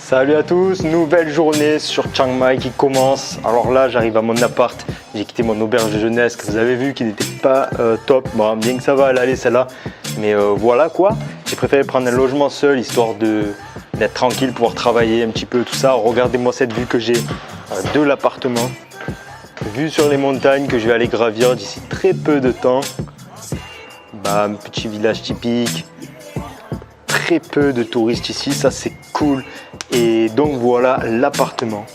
Salut à tous, nouvelle journée sur Chiang Mai qui commence. Alors là j'arrive à mon appart, j'ai quitté mon auberge de jeunesse que vous avez vu qui n'était pas top. Bon, bien que ça va, elle allait celle-là, mais voilà quoi. J'ai préféré prendre un logement seul histoire d'être tranquille, pouvoir travailler un petit peu tout ça. Regardez-moi cette vue que j'ai de l'appartement. Vue sur les montagnes que je vais aller gravir d'ici très peu de temps. Bam, petit village typique. Très peu de touristes ici, ça c'est cool. Et donc voilà l'appartement.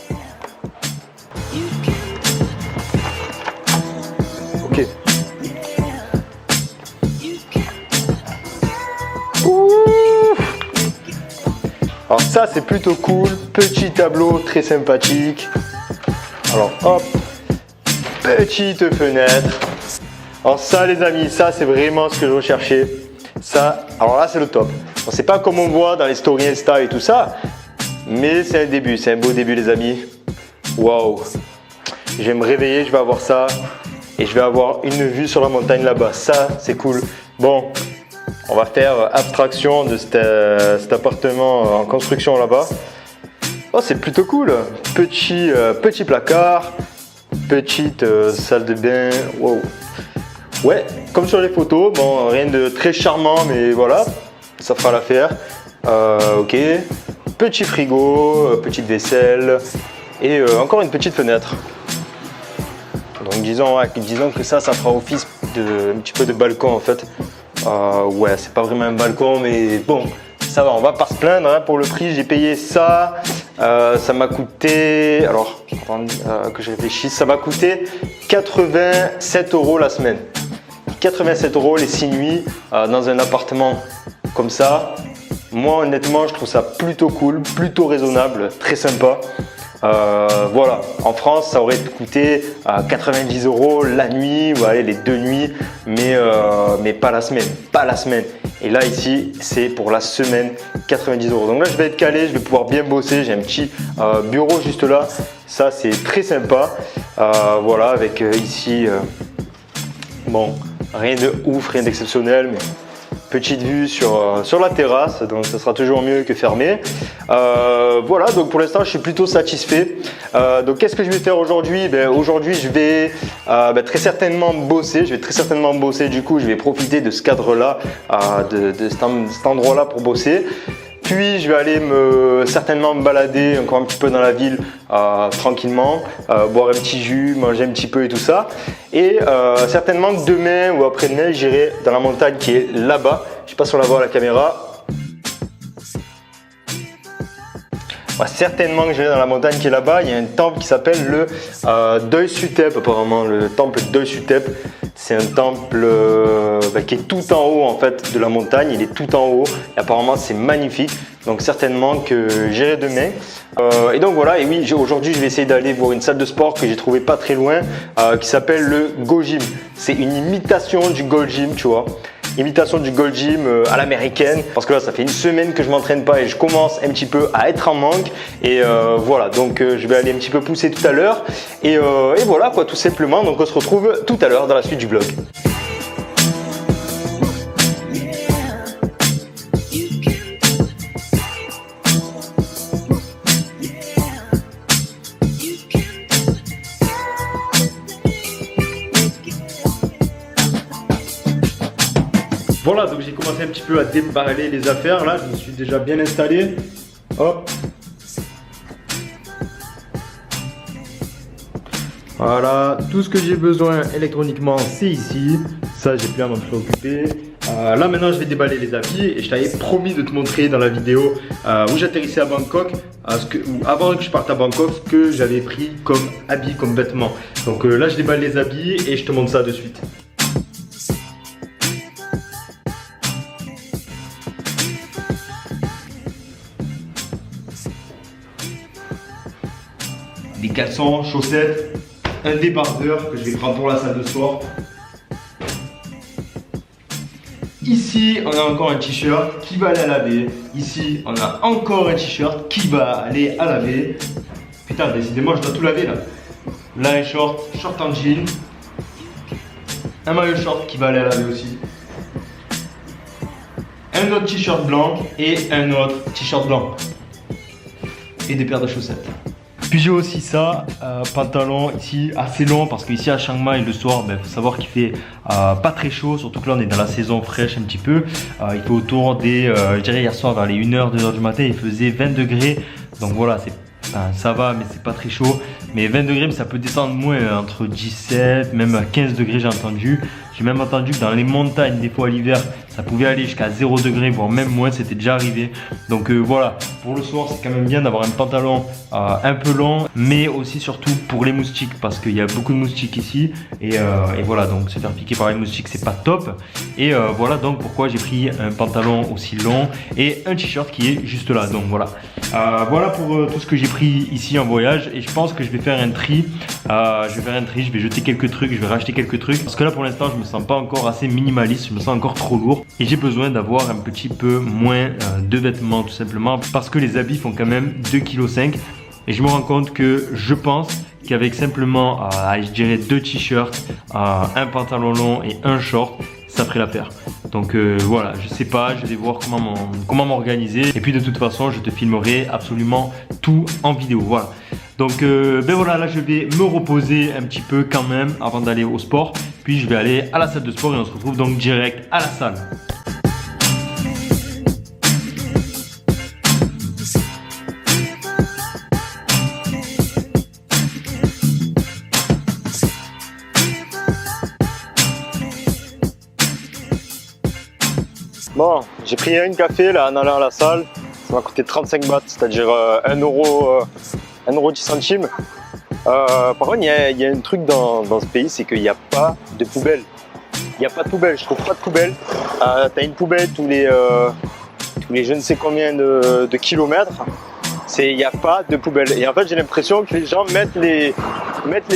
Ok. Alors ça c'est plutôt cool, petit tableau très sympathique. Alors hop, petite fenêtre. Alors ça les amis, ça c'est vraiment ce que je recherchais. Ça, alors là c'est le top. Bon, c'est pas comme on voit dans les stories Insta et tout ça, mais c'est un début, c'est un beau début les amis. Waouh! Je vais me réveiller, je vais avoir ça et je vais avoir une vue sur la montagne là-bas. Ça c'est cool. Bon, on va faire abstraction de cet appartement en construction là-bas. Oh, c'est plutôt cool. Petit placard, petite salle de bain. Wow. Ouais, comme sur les photos, bon, rien de très charmant, mais voilà, ça fera l'affaire. Ok, petit frigo, petite vaisselle et encore une petite fenêtre. Donc disons que ça fera office un petit peu de balcon en fait. Ouais, c'est pas vraiment un balcon, mais bon, ça va, on va pas se plaindre. Hein, pour le prix, j'ai payé ça. Ça m'a coûté, alors que je réfléchisse, ça m'a coûté 87 € la semaine. 87 € les 6 nuits dans un appartement comme ça. Moi honnêtement je trouve ça plutôt cool, plutôt raisonnable, très sympa. Voilà, en France ça aurait coûté 90 € la nuit, ou allez, les 2 nuits, mais pas la semaine, Et là ici c'est pour la semaine, 90 €. Donc là je vais être calé, je vais pouvoir bien bosser, j'ai un petit bureau juste là, ça c'est très sympa. Voilà, avec ici, bon, rien de ouf, rien d'exceptionnel, mais petite vue sur la terrasse, donc ça sera toujours mieux que fermé. Voilà, donc pour l'instant je suis plutôt satisfait. Donc qu'est-ce que je vais faire aujourd'hui? Aujourd'hui je vais très certainement bosser. Du coup je vais profiter de ce cadre-là, de cet endroit-là pour bosser. Puis je vais aller certainement me balader encore un petit peu dans la ville tranquillement, boire un petit jus, manger un petit peu et tout ça. Et certainement que demain ou après-demain, j'irai dans la montagne qui est là-bas. Je ne sais pas si on la voit à la caméra. Ouais, certainement que j'irai dans la montagne qui est là-bas. Il y a un temple qui s'appelle le Doi Suthep apparemment, le temple Doi Suthep. C'est un temple qui est tout en haut en fait de la montagne, il est tout en haut et apparemment c'est magnifique, donc certainement que j'irai demain. Et donc voilà, et oui, aujourd'hui je vais essayer d'aller voir une salle de sport que j'ai trouvé pas très loin qui s'appelle le Go Gym. C'est une imitation du Gold Gym, tu vois. Imitation du Gold Gym à l'américaine, parce que là ça fait une semaine que je m'entraîne pas et je commence un petit peu à être en manque et voilà, donc je vais aller un petit peu pousser tout à l'heure et voilà quoi, tout simplement. Donc on se retrouve tout à l'heure dans la suite du vlog. Voilà, donc j'ai commencé un petit peu à déballer les affaires. Là, je me suis déjà bien installé. Hop. Voilà, tout ce que j'ai besoin électroniquement, c'est ici. Ça, j'ai plus à m'en préoccuper. Là, maintenant, je vais déballer les habits. Et je t'avais promis de te montrer dans la vidéo où j'atterrissais à Bangkok, avant que je parte à Bangkok, ce que j'avais pris comme habits, comme vêtements. Donc là, je déballe les habits et je te montre ça de suite. Des caleçons, chaussettes, un débardeur que je vais prendre pour la salle de sport. Ici, on a encore un t-shirt qui va aller à laver. Ici, on a encore un t-shirt qui va aller à laver. Putain, décidément, je dois tout laver là. Là, un short en jean. Un maillot short qui va aller à laver aussi. Un autre t-shirt blanc et un autre t-shirt blanc. et des paires de chaussettes. Puis j'ai aussi ça, pantalon ici assez long parce qu'ici à Chiang Mai le soir, faut savoir qu'il fait pas très chaud, surtout que là on est dans la saison fraîche un petit peu. Il fait autour des, je dirais hier soir vers les 1h, 2h du matin, il faisait 20 degrés. Donc voilà, ça va mais c'est pas très chaud. Mais 20 degrés, mais ça peut descendre moins, entre 17, même 15 degrés j'ai entendu. J'ai même entendu que dans les montagnes, des fois à l'hiver, ça pouvait aller jusqu'à 0 degré, voire même moins, c'était déjà arrivé. Donc voilà, pour le soir, c'est quand même bien d'avoir un pantalon un peu long, mais aussi surtout pour les moustiques, parce qu'il y a beaucoup de moustiques ici. Et voilà, donc se faire piquer par les moustiques, c'est pas top. Et voilà donc pourquoi j'ai pris un pantalon aussi long et un t-shirt qui est juste là. Donc voilà, voilà pour tout ce que j'ai pris ici en voyage. Et je pense que je vais faire un tri. Je vais jeter quelques trucs, je vais racheter quelques trucs. Parce que là, pour l'instant, je me sens pas encore assez minimaliste, je me sens encore trop lourd. Et j'ai besoin d'avoir un petit peu moins de vêtements tout simplement. Parce que les habits font quand même 2,5 kg. Et je me rends compte que je pense qu'avec simplement, je dirais 2 t-shirts, un pantalon long et un short, ça ferait l'affaire. Donc voilà, je sais pas, je vais voir comment m'organiser. Et puis de toute façon, je te filmerai absolument tout en vidéo. Voilà. Donc ben voilà, là je vais me reposer un petit peu quand même avant d'aller au sport. Puis je vais aller à la salle de sport et on se retrouve donc direct à la salle. Bon, j'ai pris un café là en allant à la salle. Ça m'a coûté 35 bahts, c'est-à-dire 1 euro, 1 euro 10 centimes. Par contre, il y a un truc dans ce pays, c'est qu'il n'y a pas de poubelle. Il n'y a pas de poubelle, je trouve pas de poubelle. Tu as une poubelle tous les je ne sais combien de kilomètres. Il n'y a pas de poubelle. Et en fait, j'ai l'impression que les gens mettent les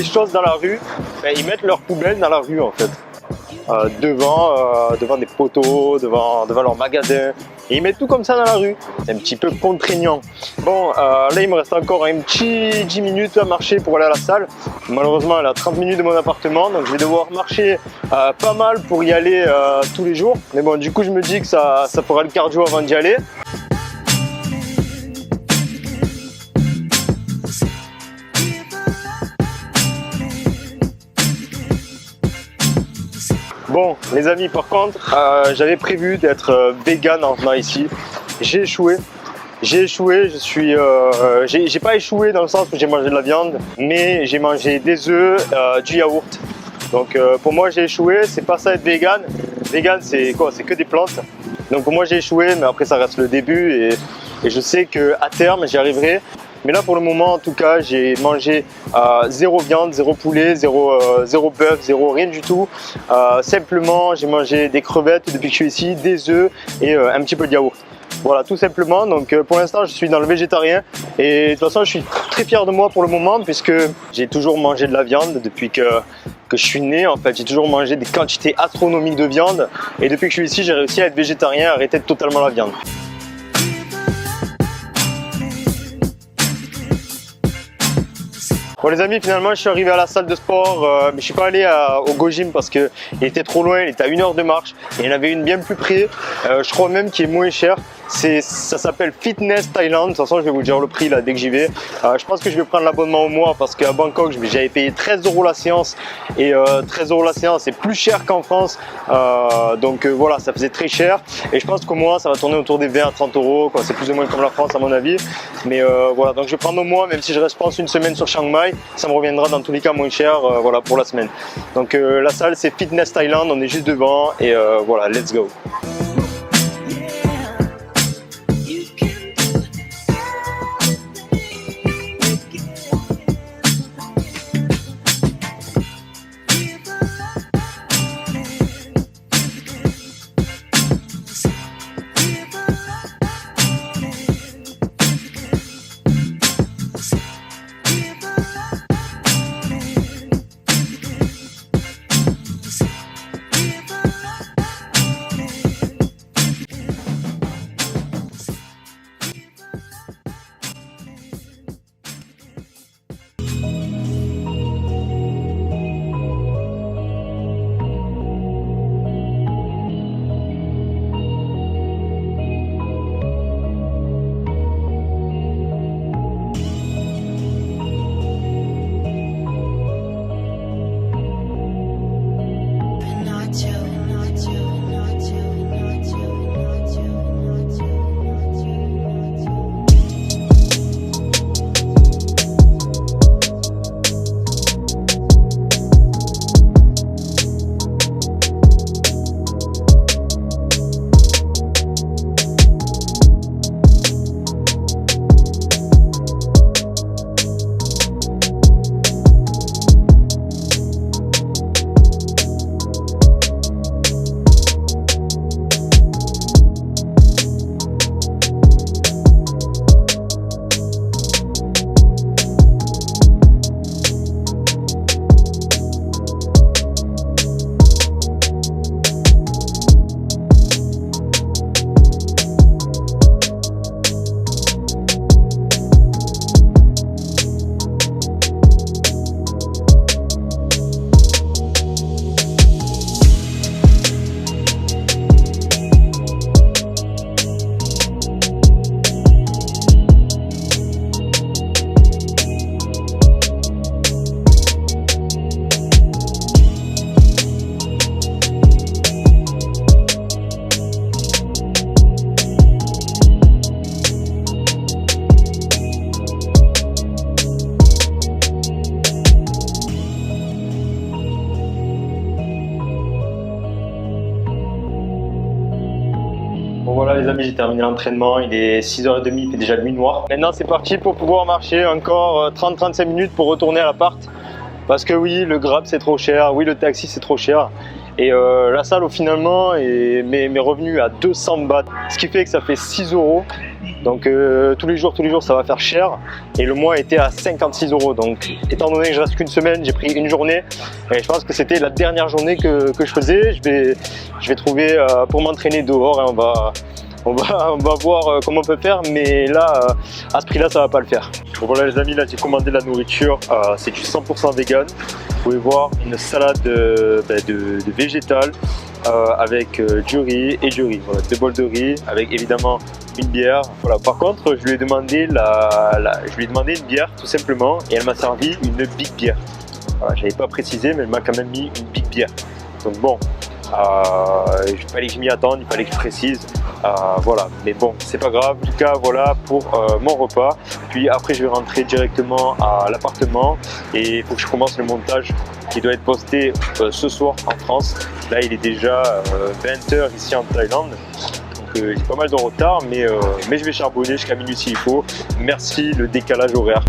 choses dans la rue. Ils mettent leurs poubelles dans la rue en fait. Devant des poteaux, devant leur magasin. Et ils mettent tout comme ça dans la rue. C'est un petit peu contraignant. Bon, là il me reste encore un petit 10 minutes à marcher pour aller à la salle. Malheureusement, elle est à 30 minutes de mon appartement. Donc je vais devoir marcher pas mal pour y aller tous les jours. Mais bon, du coup je me dis que ça fera le cardio avant d'y aller. Bon les amis, par contre, j'avais prévu d'être vegan en venant ici. J'ai échoué. J'ai pas échoué dans le sens où j'ai mangé de la viande, mais j'ai mangé des œufs, du yaourt. Donc pour moi j'ai échoué, c'est pas ça être vegan. Vegan c'est quoi? C'est que des plantes. Donc pour moi j'ai échoué, mais après ça reste le début et je sais qu'à terme j'y arriverai. Mais là pour le moment en tout cas j'ai mangé zéro viande, zéro poulet, zéro bœuf, zéro rien du tout. Simplement j'ai mangé des crevettes depuis que je suis ici, des œufs et un petit peu de yaourt. Voilà tout simplement, donc pour l'instant je suis dans le végétarien et de toute façon je suis très fier de moi pour le moment puisque j'ai toujours mangé de la viande depuis que je suis né en fait. J'ai toujours mangé des quantités astronomiques de viande et depuis que je suis ici j'ai réussi à être végétarien, à arrêter totalement la viande. Bon les amis, finalement je suis arrivé à la salle de sport, mais je suis pas allé au Go Gym parce qu'il était trop loin, il était à 1 heure de marche et il y en avait une bien plus près, je crois même qu'il est moins cher. Ça s'appelle Fitness Thailand. De toute façon je vais vous dire le prix là dès que j'y vais. Je pense que je vais prendre l'abonnement au mois parce qu'à Bangkok j'avais payé 13 € la séance et 13 € la séance c'est plus cher qu'en France, donc voilà, ça faisait très cher et je pense qu'au mois ça va tourner autour des 20 à 30 €, c'est plus ou moins comme la France à mon avis. Mais voilà, donc je vais prendre au mois, même si je reste je pense une semaine sur Chiang Mai, ça me reviendra dans tous les cas moins cher, voilà, pour la semaine. Donc la salle c'est Fitness Thailand, on est juste devant et voilà, let's go. les amis, j'ai terminé l'entraînement, il est 6h30, il fait déjà nuit noire. Maintenant c'est parti pour pouvoir marcher encore 30-35 minutes pour retourner à l'appart. Parce que oui, le Grab c'est trop cher, oui le taxi c'est trop cher. Et la salle au finalement m'est revenue à 200 bahts. Ce qui fait que ça fait 6 euros. Donc tous les jours ça va faire cher. Et le mois était à 56 euros. Donc étant donné que je reste qu'une semaine, j'ai pris une journée. Et je pense que c'était la dernière journée que je faisais. Je vais trouver pour m'entraîner dehors. Hein, on va voir comment on peut faire. Mais là, à ce prix-là, ça va pas le faire. Bon, voilà les amis, là j'ai commandé la nourriture. C'est du 100% vegan. Vous pouvez voir une salade de végétal avec du riz et du riz. Voilà, 2 bols de riz avec évidemment une bière. Voilà. Par contre, je lui ai demandé une bière tout simplement et elle m'a servi une big bière. Voilà, je n'avais pas précisé, mais elle m'a quand même mis une big bière. Donc bon, il fallait que je m'y attende, il fallait que je précise. Voilà, mais bon, c'est pas grave. En tout cas, voilà pour mon repas. Puis après, je vais rentrer directement à l'appartement et il faut que je commence le montage qui doit être posté ce soir en France. Là, il est déjà 20h ici en Thaïlande. Donc, j'ai pas mal de retard, mais je vais charbonner jusqu'à minuit s'il faut. Merci le décalage horaire.